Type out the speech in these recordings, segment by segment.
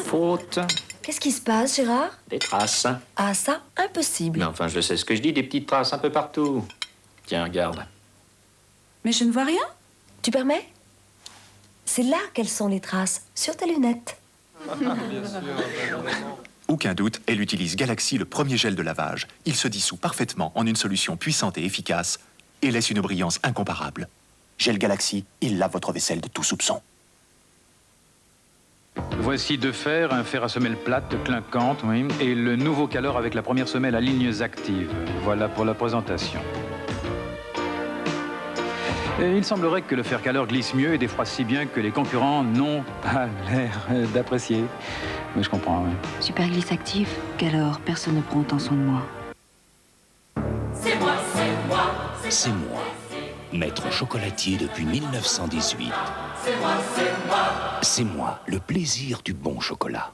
Faute. Qu'est-ce qui se passe, Gérard? Des traces. Ah, ça, impossible. Mais enfin, je sais ce que je dis, des petites traces un peu partout. Tiens, regarde. Mais je ne vois rien. Tu permets? C'est là qu'elles sont les traces, sur ta lunette. Aucun doute, elle utilise Galaxy, le premier gel de lavage. Il se dissout parfaitement en une solution puissante et efficace et laisse une brillance incomparable. Gel Galaxy, il lave votre vaisselle de tout soupçon. Voici deux fers, un fer à semelle plate, clinquante, oui, et le nouveau Calor avec la première semelle à lignes actives. Voilà pour la présentation. Et il semblerait que le fer Calor glisse mieux et défroisse si bien que les concurrents n'ont pas l'air d'apprécier. Mais je comprends, oui. Super glisse actif, qu'alors personne ne prend autant soin de moi. C'est moi, c'est moi. C'est moi, maître chocolatier depuis 1918. C'est moi, c'est moi. C'est moi, le plaisir du bon chocolat.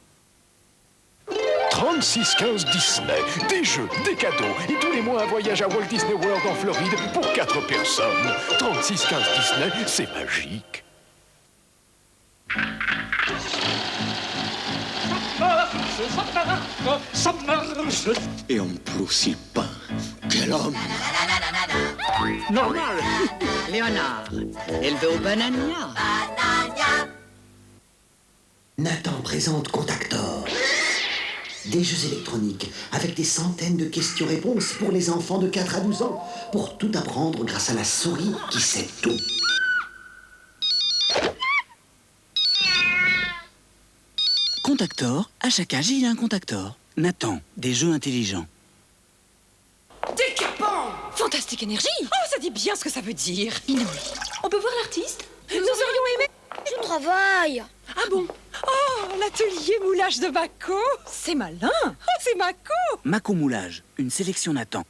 3615 Disney, des jeux, des cadeaux et tous les mois un voyage à Walt Disney World en Floride pour 4 personnes. 3615 Disney, c'est magique. Ça marche. Et en plus, il peint. Quel homme. Normal. Léonard, élevé au banania. Nathan présente Contactor. Des jeux électroniques avec des centaines de questions-réponses pour les enfants de 4 à 12 ans. Pour tout apprendre grâce à la souris qui sait tout. Contactor, à chaque âge, il y a un Contactor. Nathan, des jeux intelligents. Décapant! Fantastique énergie! Oh, ça dit bien ce que ça veut dire. Inouï. On peut voir l'artiste? Nous aurions aimé... Je travaille. Ah bon? Oh, l'atelier moulage de Mako. C'est malin. Oh, c'est Mako. Mako Moulage, une sélection Nathan.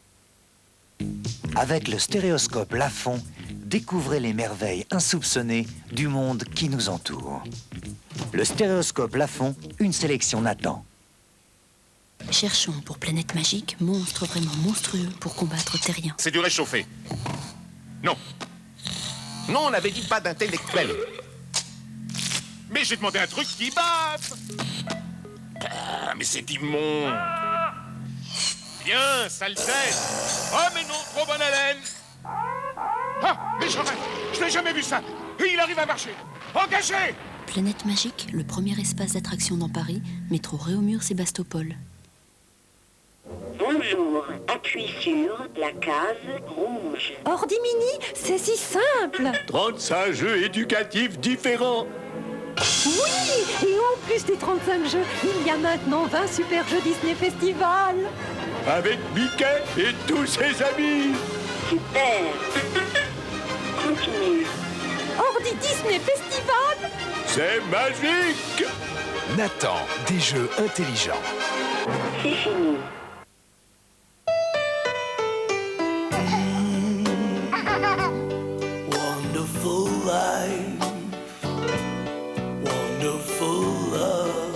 Avec le stéréoscope Lafon, découvrez les merveilles insoupçonnées du monde qui nous entoure. Le stéréoscope Lafon, une sélection Nathan. Cherchons pour Planète Magique monstre vraiment monstrueux pour combattre Terrien. C'est du réchauffé. Non. Non, on n'avait dit pas d'intellectuel. Mais j'ai demandé un truc qui batte. Ah, mais c'est immonde. Bien, sale tête. Oh, mais non, trop bonne haleine. Ah, mais je n'ai jamais vu ça. Et il arrive à marcher. Engagé. Planète Magique, le premier espace d'attraction dans Paris, métro Réaumur-Sébastopol. Bonjour, appuie sur la case rouge. Ordi Mini, c'est si simple. 35 jeux éducatifs différents. Oui, et en plus des 35 jeux, il y a maintenant 20 super jeux Disney Festival. Avec Mickey et tous ses amis. Super. Continue. Ordi Disney Festival. C'est magique. Nathan, des jeux intelligents. C'est fini. Wonderful life, wonderful love,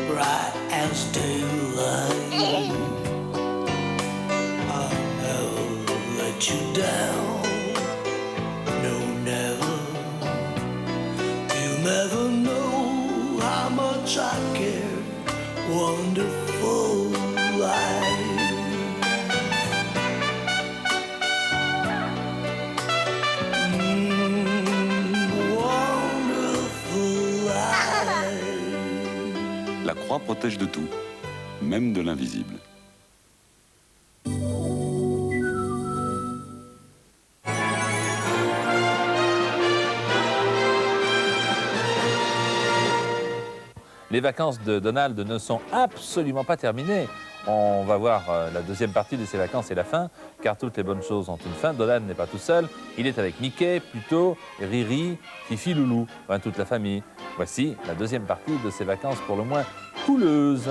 bright as daylight. I'll never let you down, no, never. You never know how much I care. Wonderful life. La croix protège de tout, même de l'invisible. Les vacances de Donald ne sont absolument pas terminées. On va voir la deuxième partie de ses vacances et la fin, car toutes les bonnes choses ont une fin. Donald n'est pas tout seul, il est avec Mickey, Pluto, Riri, Fifi, Loulou, enfin toute la famille. Voici la deuxième partie de ses vacances pour le moins couleuses.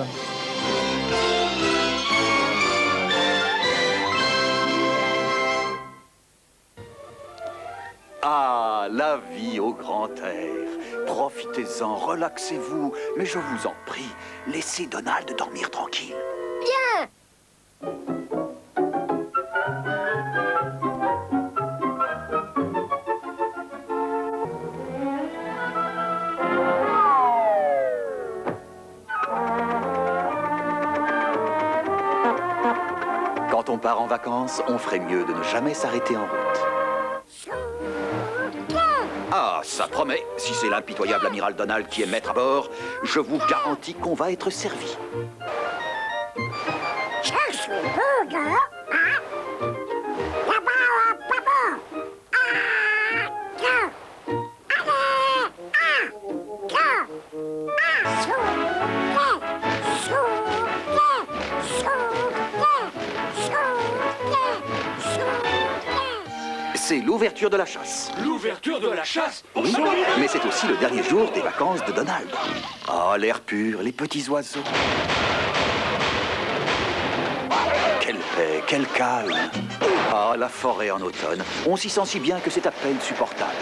Ah, la vie au grand air. Profitez-en, relaxez-vous, mais je vous en prie, laissez Donald dormir tranquille. Bien. part en vacances, on ferait mieux de ne jamais s'arrêter en route. Ah, ça promet. Si c'est l'impitoyable amiral Donald qui est maître à bord, je vous garantis qu'on va être servi. Je suis burger. C'est l'ouverture de la chasse. L'ouverture de la chasse? Oui, mais c'est aussi le dernier jour des vacances de Donald. Oh, l'air pur, les petits oiseaux. Quelle paix, quel calme. Ah, la forêt en automne. On s'y sent si bien que c'est à peine supportable.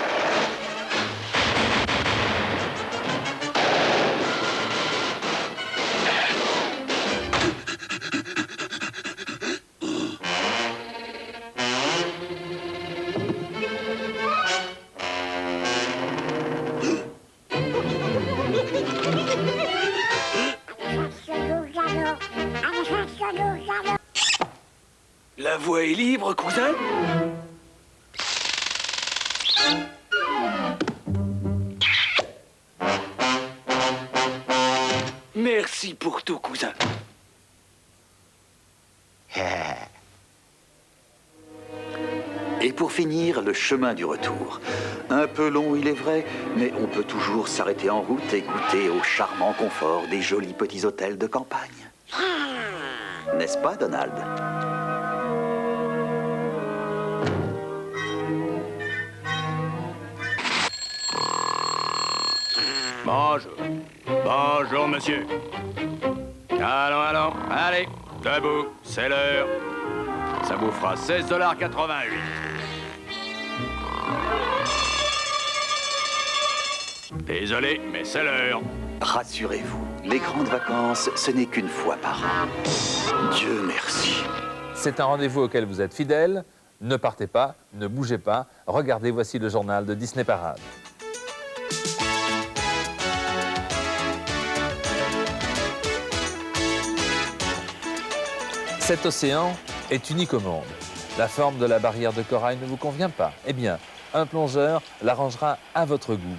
La voie est libre, cousin? Merci pour tout, cousin. Et pour finir, le chemin du retour. Un peu long, il est vrai, mais on peut toujours s'arrêter en route et goûter au charmant confort des jolis petits hôtels de campagne. N'est-ce pas, Donald? Bonjour. Bonjour, monsieur. Allons, allez, debout, c'est l'heure. Ça vous fera 16,88 $. Désolé, mais c'est l'heure. Rassurez-vous, les grandes vacances, ce n'est qu'une fois par an. Dieu merci. C'est un rendez-vous auquel vous êtes fidèles. Ne partez pas, ne bougez pas. Regardez, voici le journal de Disney Parade. Cet océan est unique au monde. La forme de la barrière de corail ne vous convient pas? Eh bien, un plongeur l'arrangera à votre goût.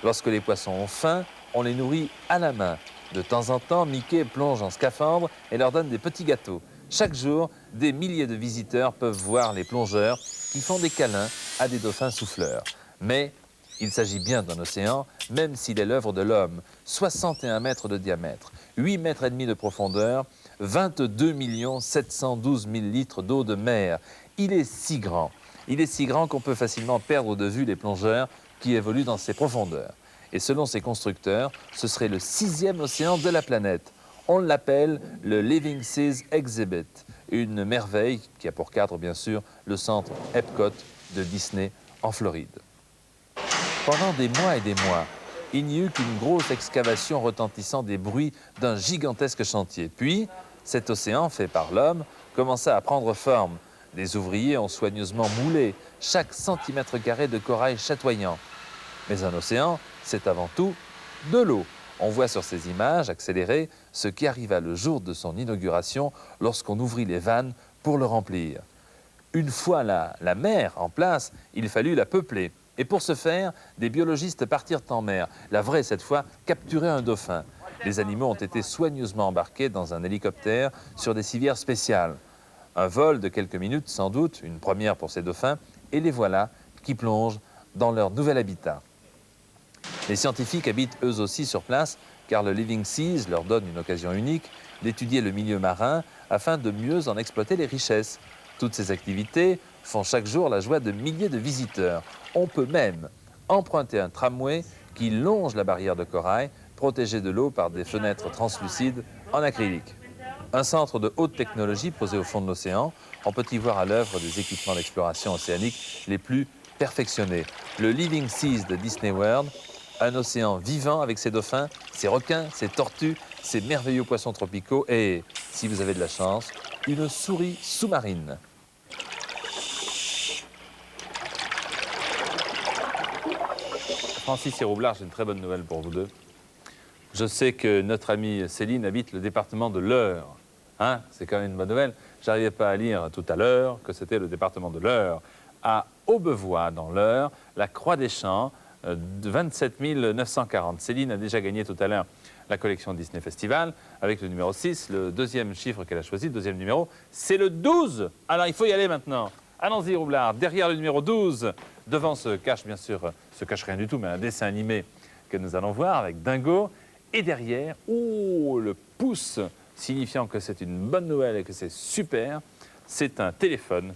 Lorsque les poissons ont faim, on les nourrit à la main. De temps en temps, Mickey plonge en scaphandre et leur donne des petits gâteaux. Chaque jour, des milliers de visiteurs peuvent voir les plongeurs qui font des câlins à des dauphins souffleurs. Mais il s'agit bien d'un océan, même s'il est l'œuvre de l'homme. 61 mètres de diamètre, 8 mètres et demi de profondeur, 22 712 000 litres d'eau de mer. Il est si grand qu'on peut facilement perdre de vue les plongeurs qui évoluent dans ces profondeurs. Et selon ses constructeurs, ce serait le 6e océan de la planète. On l'appelle le Living Seas Exhibit, une merveille qui a pour cadre, bien sûr, le centre Epcot de Disney en Floride. Pendant des mois et des mois, il n'y eut qu'une grosse excavation retentissant des bruits d'un gigantesque chantier. Puis, cet océan fait par l'homme commença à prendre forme. Les ouvriers ont soigneusement moulé chaque centimètre carré de corail chatoyant. Mais un océan, c'est avant tout de l'eau. On voit sur ces images accélérées ce qui arriva le jour de son inauguration lorsqu'on ouvrit les vannes pour le remplir. Une fois la mer en place, il fallut la peupler. Et pour ce faire, des biologistes partirent en mer, la vraie cette fois, capturer un dauphin. Les animaux ont été soigneusement embarqués dans un hélicoptère sur des civières spéciales. Un vol de quelques minutes, sans doute, une première pour ces dauphins, et les voilà qui plongent dans leur nouvel habitat. Les scientifiques habitent eux aussi sur place, car le Living Seas leur donne une occasion unique d'étudier le milieu marin afin de mieux en exploiter les richesses. Toutes ces activités font chaque jour la joie de milliers de visiteurs. On peut même emprunter un tramway qui longe la barrière de corail, protégée de l'eau par des fenêtres translucides en acrylique. Un centre de haute technologie posé au fond de l'océan. On peut y voir à l'œuvre des équipements d'exploration océanique les plus perfectionnés. Le Living Seas de Disney World, un océan vivant avec ses dauphins, ses requins, ses tortues, ses merveilleux poissons tropicaux et, si vous avez de la chance, une souris sous-marine. Francis et Roublard, j'ai une très bonne nouvelle pour vous deux. Je sais que notre amie Céline habite le département de l'Eure. Hein, c'est quand même une bonne nouvelle. j'arrivais pas à lire tout à l'heure que c'était le département de l'Eure. À Aubevoie, dans l'Eure, la Croix des Champs, 27 940. Céline a déjà gagné tout à l'heure la collection Disney Festival avec le numéro 6. Le deuxième chiffre qu'elle a choisi, le deuxième numéro, c'est le 12. Alors, il faut y aller maintenant. Allons-y, Roublard. Derrière le numéro 12, devant se cache, bien sûr, se cache rien du tout, mais un dessin animé que nous allons voir avec Dingo. Et derrière, oh, le pouce signifiant que c'est une bonne nouvelle et que c'est super, c'est un téléphone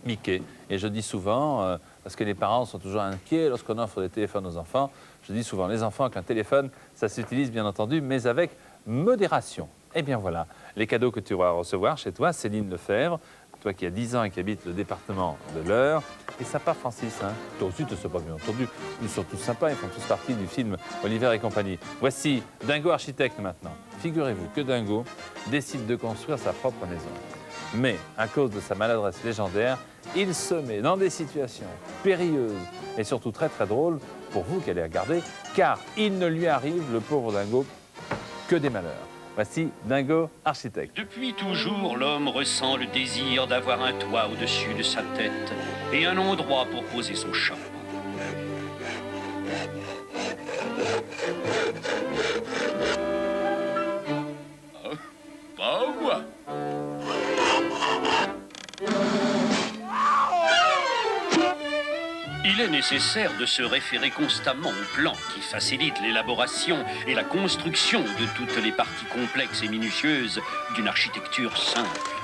Mickey. Et je dis souvent, parce que les parents sont toujours inquiets lorsqu'on offre des téléphones aux enfants, je dis souvent, les enfants, qu'un téléphone, ça s'utilise bien entendu, mais avec modération. Eh bien voilà, les cadeaux que tu vas recevoir chez toi, Céline Lefebvre, toi qui as 10 ans et qui habites le département de l'Eure. Et sympa, Francis, hein? Toi aussi, tu ne sais pas, bien entendu. Ils sont tous sympas, ils font tous partie du film Oliver et compagnie. Voici Dingo Architecte maintenant. Figurez-vous que Dingo décide de construire sa propre maison. Mais, à cause de sa maladresse légendaire, il se met dans des situations périlleuses et surtout très très drôles pour vous qui allez regarder, car il ne lui arrive, le pauvre Dingo, que des malheurs. Voici Dingo Architecte. Depuis toujours, l'homme ressent le désir d'avoir un toit au-dessus de sa tête et un endroit pour poser son chapeau. Pas moi. Il est nécessaire de se référer constamment au plan qui facilite l'élaboration et la construction de toutes les parties complexes et minutieuses d'une architecture simple.